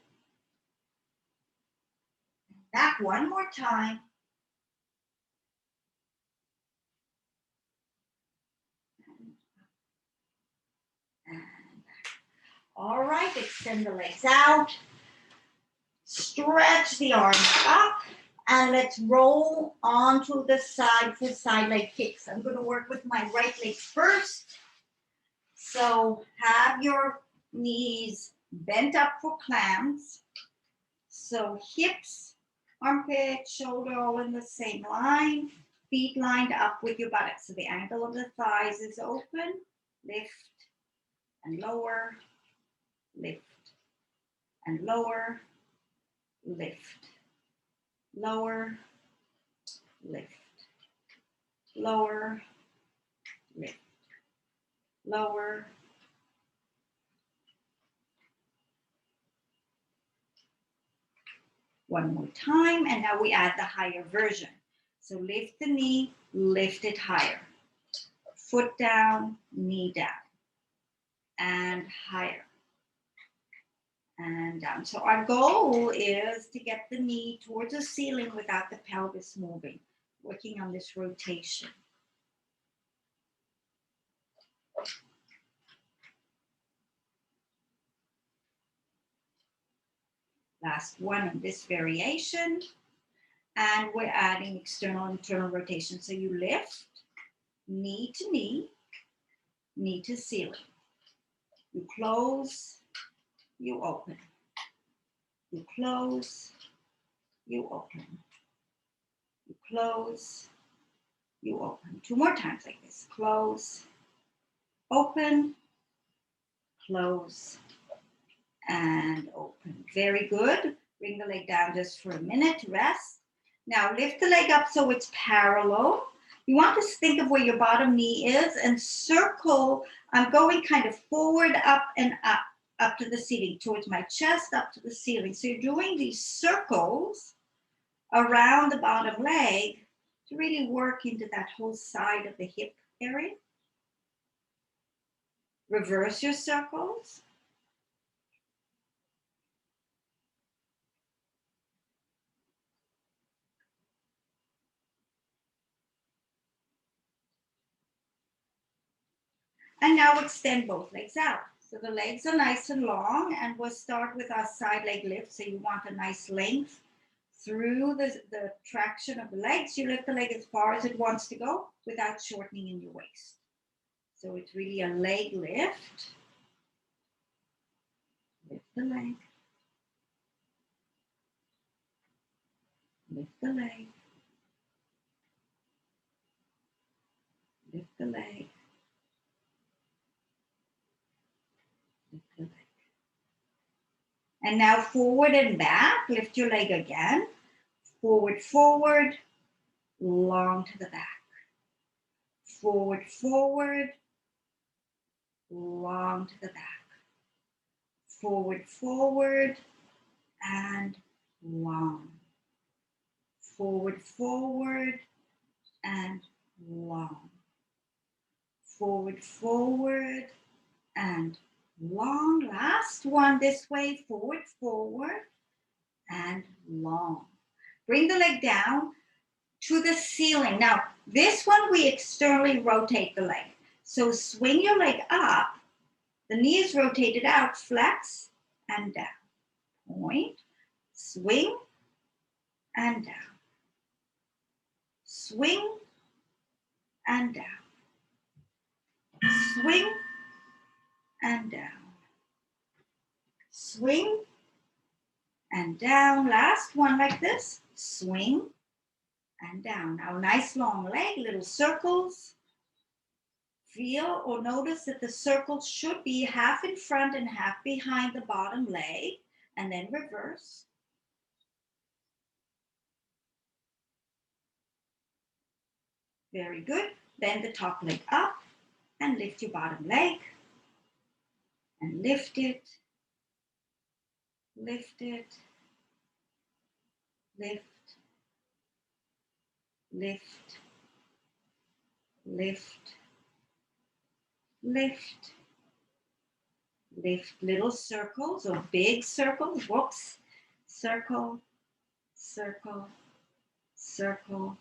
back one more time. And back. All right, extend the legs out, stretch the arms up, and let's roll onto the side for side leg kicks. I'm going to work with my right leg first. So have your knees bent up for clams. So hips, armpit, shoulder, all in the same line. Feet lined up with your buttocks. So the angle of the thighs is open. Lift and lower, lift and lower, lift, lower, lift, lower, lift, lower. One more time, and now we add the higher version. So lift the knee, lift it higher. Foot down, knee down, and higher, and down. So our goal is to get the knee towards the ceiling without the pelvis moving, working on this rotation. Last one in this variation. And we're adding external and internal rotation. So you lift, knee to knee, knee to ceiling. You close, you open. You close, you open. You close, you open. Two more times like this. Close, open, close, and open. Very good. Bring the leg down just for a minute, rest. Now lift the leg up so it's parallel. You want to think of where your bottom knee is and circle. I'm going kind of forward, up and up to the ceiling, towards my chest, up to the ceiling. So you're doing these circles around the bottom leg to really work into that whole side of the hip area. Reverse your circles. And now extend both legs out. So the legs are nice and long, and we'll start with our side leg lift. So you want a nice length through the traction of the legs. You lift the leg as far as it wants to go without shortening in your waist. So it's really a leg lift. Lift the leg. Lift the leg. Lift the leg. Lift the leg. And now forward and back. Lift your leg again. Forward, forward. Long to the back. Forward, forward. Long to the back. Forward, forward, and long. Forward, forward, and long. Forward, forward, and long. Last one this way. Forward, forward, and long. Bring the leg down to the ceiling. Now, this one we externally rotate the leg. So swing your leg up. The knee is rotated out, flex, and down. Point, swing, and down. Swing, and down. Swing, and down. Swing, and down. Last one like this. Swing, and down. Now, nice long leg, little circles. Feel or notice that the circles should be half in front and half behind the bottom leg, and then reverse. Very good. Bend the top leg up and lift your bottom leg. And lift it, lift it, lift, lift, lift, lift, lift. Little circles or big circles. Whoops. Circle, circle, circle.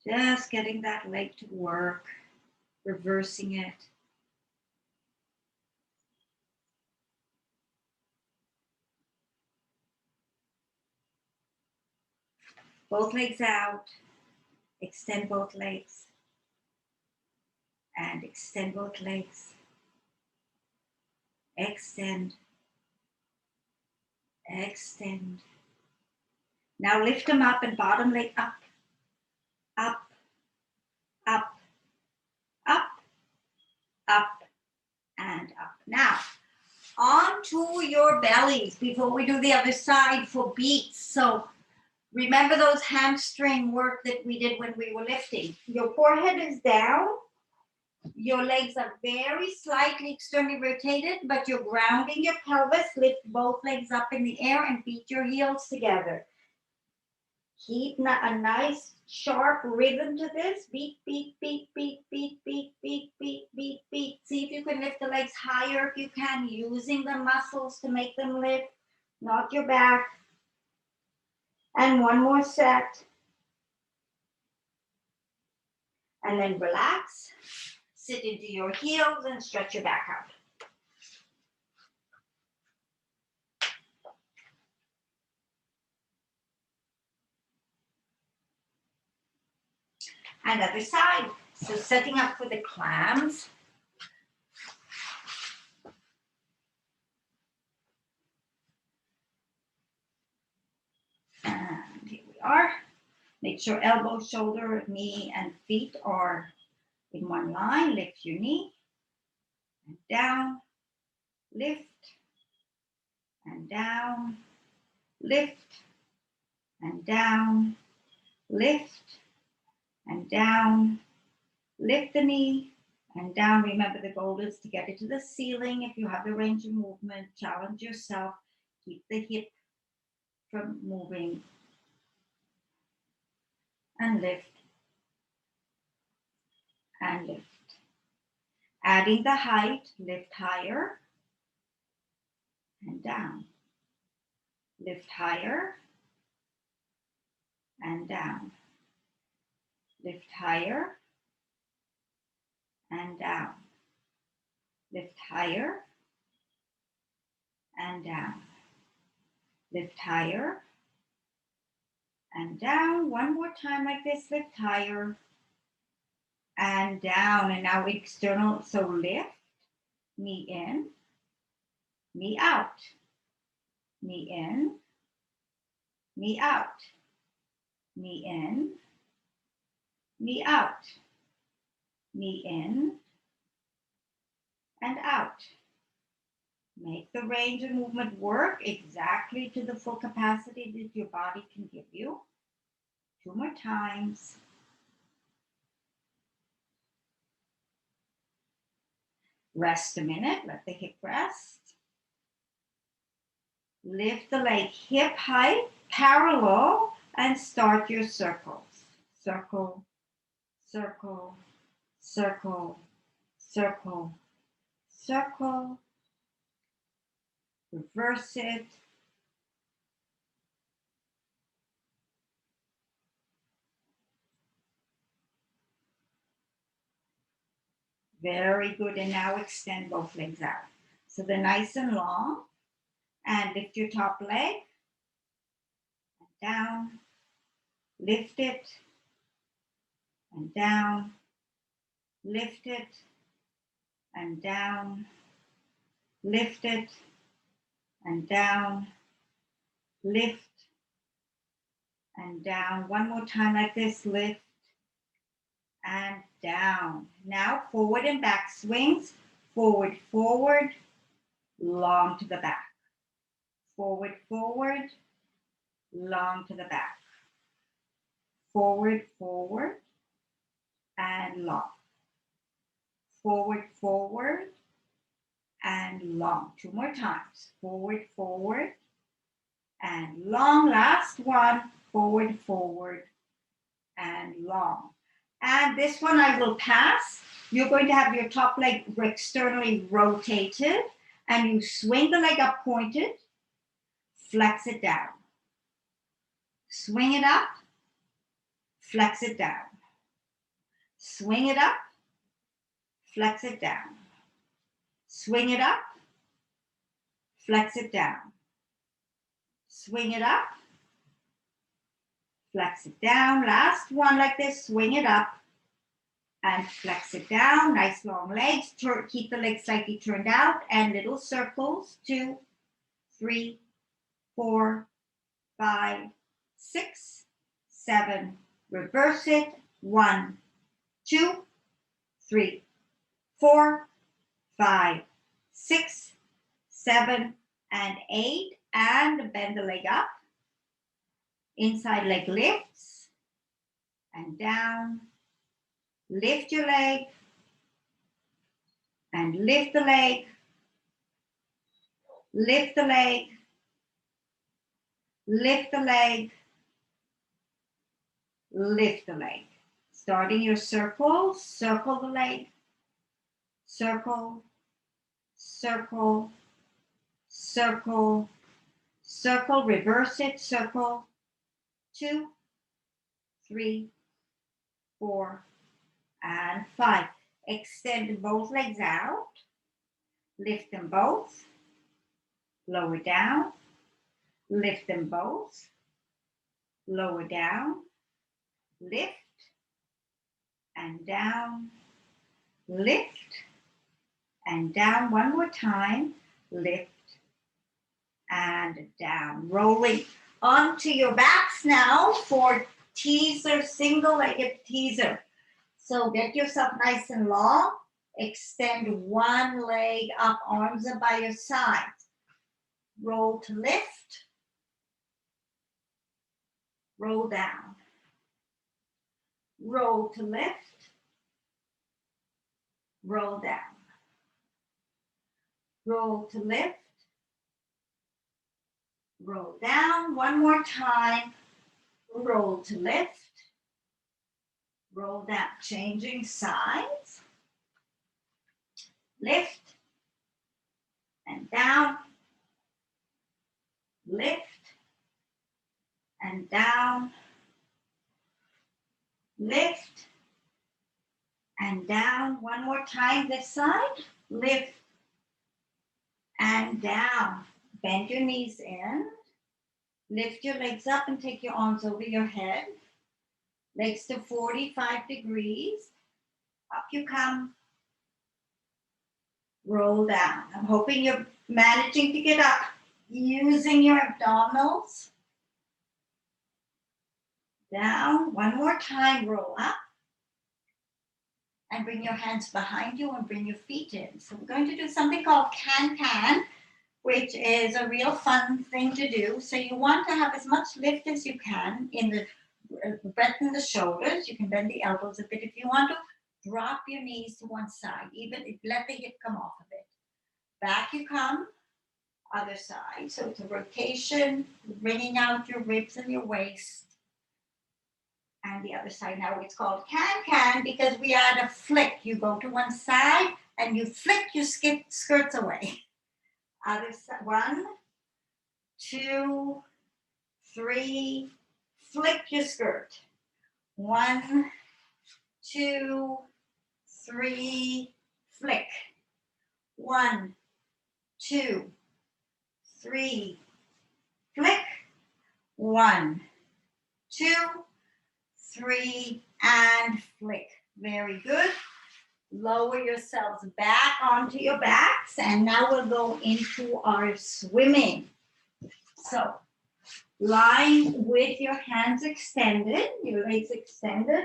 Just getting that leg to work, reversing it. Both legs out, extend both legs, and extend both legs. Extend, Extend. Now lift them up and bottom leg up, up, up, up, up, and up. Now, onto your bellies before we do the other side for beats. So remember those hamstring work that we did when we were lifting. Your forehead is down. Your legs are very slightly externally rotated, but you're grounding your pelvis. Lift both legs up in the air and beat your heels together. Keep a nice sharp rhythm to this. Beat, beat, beat, beat, beat, beat, beat, beat, beat, beat. See if you can lift the legs higher if you can, using the muscles to make them lift, not your back. And one more set. And then relax. Sit into your heels and stretch your back out. And other side. So setting up for the clams. And here we are. Make sure elbow, shoulder, knee, and feet are in one line. Lift your knee. And down. Lift. And down. Lift. And down. Lift. And down. Lift the knee. And down. Remember, the goal is to get it to the ceiling. If you have the range of movement, challenge yourself. Keep the hip from moving. And lift. And lift. Adding the height, lift higher and down. Lift higher and down. Lift higher and down. Lift higher and down. Lift higher and down. One more time like this. Lift higher and down. And now external. So lift, knee in, knee out, knee in, knee out, knee in, knee out, knee in, and out. Make the range of movement work exactly to the full capacity that your body can give you. 2 more times. Rest a minute, let the hip rest. Lift the leg hip height, parallel, and start your circles. Circle, circle, circle, circle, circle. Reverse it. Very good. And now extend both legs out. So they're nice and long. And lift your top leg. And down. Lift it. And down. Lift it. And down. Lift it. And down. Lift. And down. One more time like this. Lift. And down. Now forward and back swings. Forward, forward. Long to the back. Forward, forward. Long to the back. Forward, forward. And long. Forward, forward. And long. 2 more times. Forward, forward. And long. Last one. Forward, forward. And long. And this one I will pass. You're going to have your top leg externally rotated. And you swing the leg up pointed. Flex it down. Swing it up. Flex it down. Swing it up. Flex it down. Swing it up. Flex it down. Swing it up. Flex it down. Last one like this. Swing it up. And flex it down. Nice long legs. Keep the legs slightly turned out. And little circles. 2, 3, 4, 5, 6, 7. Reverse it. 1, 2, 3, 4, 5, 6, 7, and 8. And bend the leg up. Inside leg lifts and down. Lift your leg and lift the leg. Lift the leg. Lift the leg. Lift the leg. Starting your circle, circle the leg. Circle, circle, circle, circle, reverse it, circle. 2, 3, 4, and 5. Extend both legs out. Lift them both. Lower down. Lift them both. Lower down. Lift and down. Lift and down. One more time. Lift and down. Rolling onto your backs now for teaser, single-legged teaser. So get yourself nice and long. Extend one leg up, arms up by your sides. Roll to lift. Roll down. Roll to lift. Roll down. Roll to lift. Roll down. One more time. Roll to lift. Roll down. Changing sides. Lift and down. Lift and down. Lift and down. One more time this side. Lift and down. Bend your knees in. Lift your legs up and take your arms over your head. Legs to 45 degrees. Up you come. Roll down. I'm hoping you're managing to get up using your abdominals. Down. One more time. Roll up. And bring your hands behind you and bring your feet in. So we're going to do something called can-can, which is a real fun thing to do. So you want to have as much lift as you can in the breadth in the shoulders. You can bend the elbows a bit. If you want to, drop your knees to one side. Even let the hip come off a bit. Back you come. Other side. So it's a rotation, bringing out your ribs and your waist. And the other side. Now it's called can-can because we add a flick. You go to one side and you flick your skirts away. Other side. 1, 2, 3. Flick your skirt. 1, 2, 3. Flick. 1, 2, 3. Flick. 1, 2, 3, and flick. Very good. Lower yourselves back onto your backs, and now we'll go into our swimming. So, lying with your hands extended, your legs extended.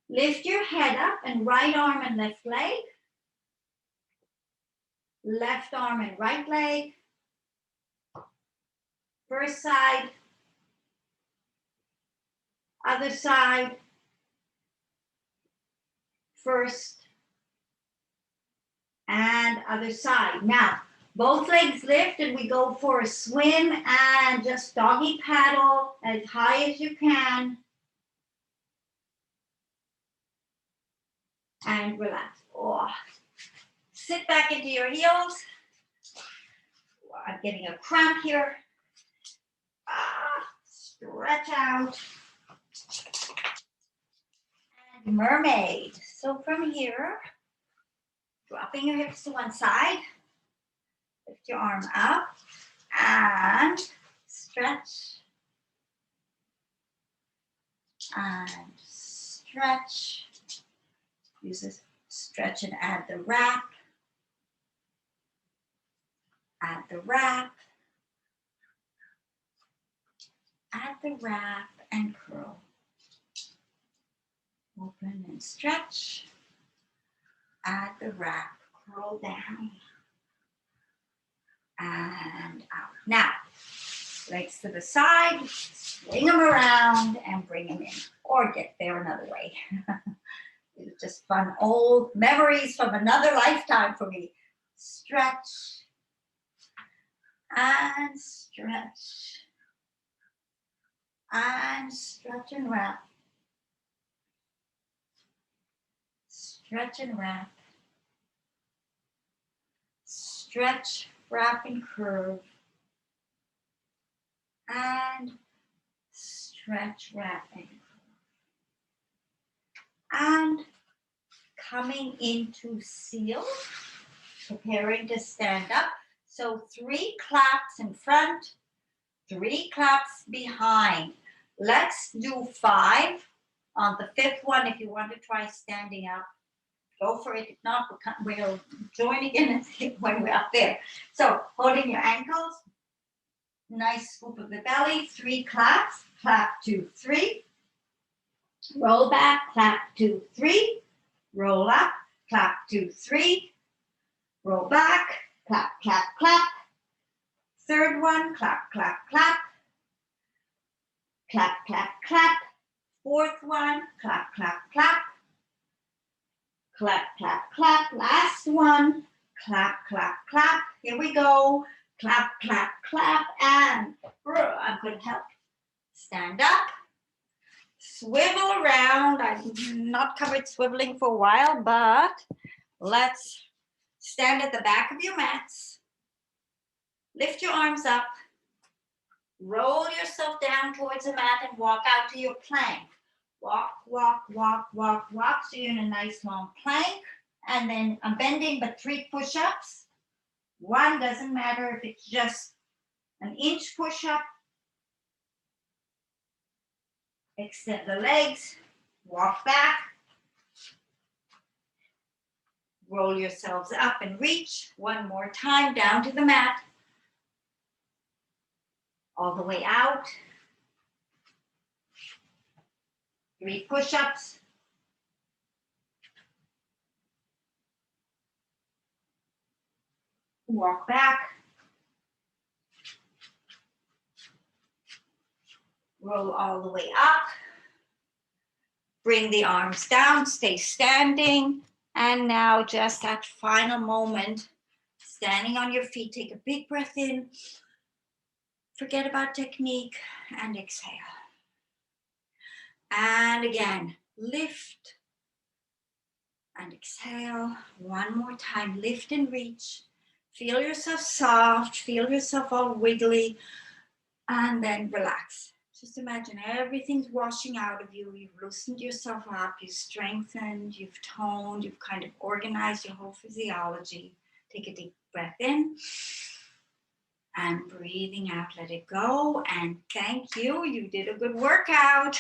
Lift your head up and right arm and left leg. Left arm and right leg. First side. Other side. First and other side. Now, both legs lift and we go for a swim and just doggy paddle as high as you can. And relax. Oh. Sit back into your heels. Oh, I'm getting a cramp here. Stretch out. And mermaid. So from here, dropping your hips to one side. Lift your arm up and stretch. And stretch. Use this stretch and add the wrap. Add the wrap. Add the wrap and curl. Open and stretch. Add the wrap, curl down. And out. Now, legs to the side, swing them around and bring them in. Or get there another way. It's just fun old memories from another lifetime for me. Stretch. And stretch. And stretch and wrap. Stretch and wrap. Stretch, wrap, and curve. And stretch, wrap, and curve. And coming into seal, preparing to stand up. So 3 claps in front, 3 claps behind. Let's do 5. On the 5th one, if you want to try standing up, go for it. If not, we'll join again when we're up there. So holding your ankles, nice scoop of the belly, 3 claps, clap, 2, 3. Roll back, clap, 2, 3. Roll up, clap, 2, 3. Roll back, clap, clap, clap. 3rd one, clap, clap, clap. Clap, clap, clap. 4th one, clap, clap, clap. Clap, clap, clap. Last one, clap, clap, clap. Here we go. Clap, clap, clap. And I'm going to help. Stand up. Swivel around. I've not covered swiveling for a while, but let's stand at the back of your mats. Lift your arms up. Roll yourself down towards the mat and walk out to your plank. Walk, walk, walk, walk, walk. So you're in a nice long plank. And then I'm bending, but 3 push-ups. 1 doesn't matter if it's just an inch push-up. Extend the legs. Walk back. Roll yourselves up and reach. 1 more time down to the mat. All the way out. 3 push-ups. Walk back. Roll all the way up. Bring the arms down, stay standing. And now just that final moment, standing on your feet, take a big breath in. Forget about technique and exhale. And again, lift and exhale. 1 more time, lift and reach. Feel yourself soft, feel yourself all wiggly, and then relax. Just imagine everything's washing out of you. You've loosened yourself up, you've strengthened, you've toned, you've kind of organized your whole physiology. Take a deep breath in. And breathing out, let it go. And thank you. You did a good workout.